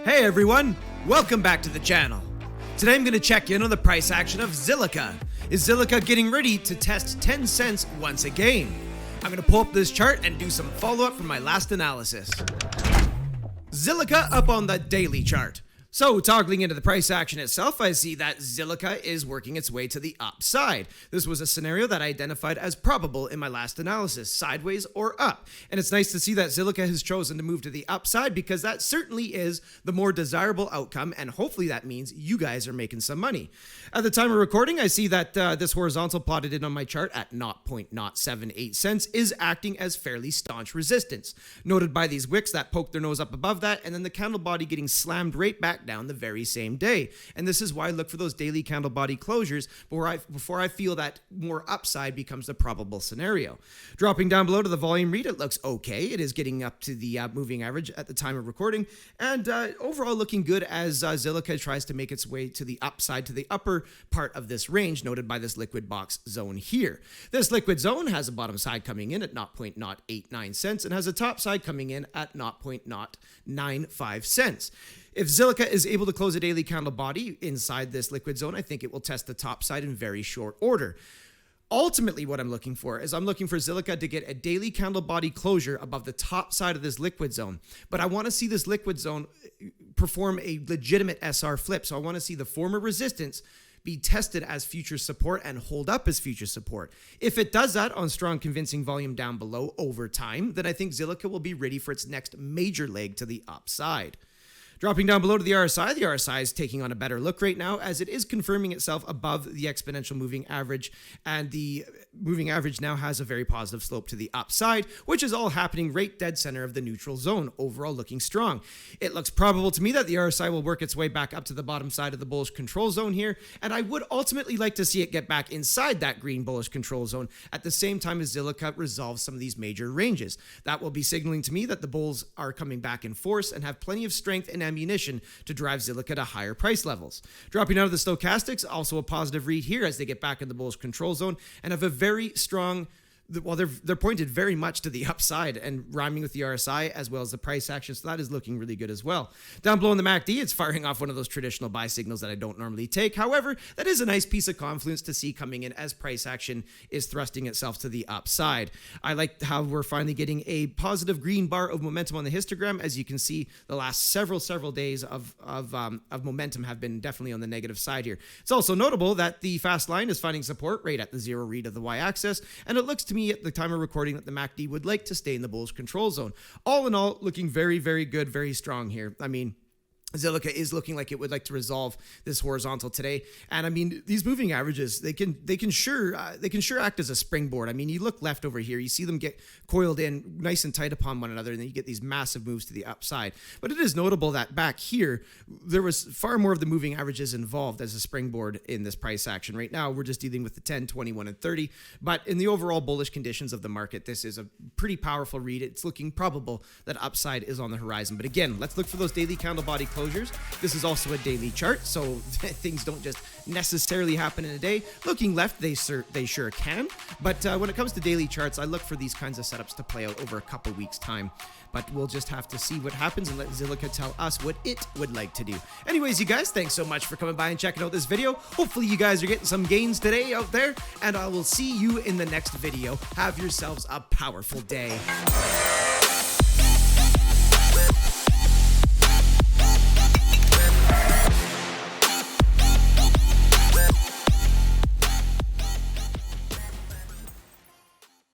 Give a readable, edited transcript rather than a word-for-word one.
Hey everyone, welcome back to the channel. Today I'm going to check in on the price action of Zilliqa. Is Zilliqa getting ready to test 10 cents once again? I'm going to pull up this chart and do some follow-up from my last analysis. Zilliqa up on the daily chart. So, toggling into the price action itself, I see that Zilliqa is working its way to the upside. This was a scenario that I identified as probable in my last analysis, sideways or up. And it's nice to see that Zilliqa has chosen to move to the upside because that certainly is the more desirable outcome, and hopefully that means you guys are making some money. At the time of recording, I see that this horizontal plotted in on my chart at 0.078 cents is acting as fairly staunch resistance, noted by these wicks that poke their nose up above that, and then the candle body getting slammed right back down the very same day. And this is why I look for those daily candle body closures before I feel that more upside becomes the probable scenario. Dropping down below to the volume read, it looks okay. It is getting up to the moving average at the time of recording, and overall looking good as Zilliqa tries to make its way to the upside, to the upper part of this range, noted by this liquid box zone here. This liquid zone has a bottom side coming in at 0.089 cents and has a top side coming in at 0.095 cents. If Zilliqa is able to close a daily candle body inside this liquid zone, I think it will test the top side in very short order. Ultimately, what I'm looking for is I'm looking for Zilliqa to get a daily candle body closure above the top side of this liquid zone. But I want to see this liquid zone perform a legitimate SR flip. So I want to see the former resistance be tested as future support and hold up as future support. If it does that on strong convincing volume down below over time, then I think Zilliqa will be ready for its next major leg to the upside. Dropping down below to the RSI is taking on a better look right now as it is confirming itself above the exponential moving average, and the moving average now has a very positive slope to the upside, which is all happening right dead center of the neutral zone, overall looking strong. It looks probable to me that the RSI will work its way back up to the bottom side of the bullish control zone here, and I would ultimately like to see it get back inside that green bullish control zone at the same time as Zilliqa resolves some of these major ranges. That will be signaling to me that the bulls are coming back in force and have plenty of strength and ammunition to drive Zilliqa to higher price levels. Dropping out of the stochastics, also a positive read here as they get back in the bullish control zone and have a very strong, well, they're pointed very much to the upside and rhyming with the RSI as well as the price action, so that is looking really good as well. Down below in the MACD, it's firing off one of those traditional buy signals that I don't normally take. However, that is a nice piece of confluence to see coming in as price action is thrusting itself to the upside. I like how we're finally getting a positive green bar of momentum on the histogram. As you can see, the last several days of momentum have been definitely on the negative side here. It's also notable that the fast line is finding support right at the zero read of the y-axis, and it looks to me at the time of recording that the MACD would like to stay in the bullish control zone. All in all, looking very, very good, very strong here. I mean, Zilliqa is looking like it would like to resolve this horizontal today, and I mean these moving averages they can sure act as a springboard. I mean, you look left over here, you see them get coiled in nice and tight upon one another, and then you get these massive moves to the upside. But it is notable that back here there was far more of the moving averages involved as a springboard in this price action. Right now we're just dealing with the 10, 21, and 30. But in the overall bullish conditions of the market, this is a pretty powerful read. It's looking probable that upside is on the horizon. But again, let's look for those daily candle body closures. This is also a daily chart, so things don't just necessarily happen in a day. Looking left, they sure can, but when it comes to daily charts, I look for these kinds of setups to play out over a couple weeks' time. But we'll just have to see what happens and let Zilliqa tell us what it would like to do. Anyways, you guys, thanks so much for coming by and checking out this video. Hopefully you guys are getting some gains today out there, and I will see you in the next video. Have yourselves a powerful day.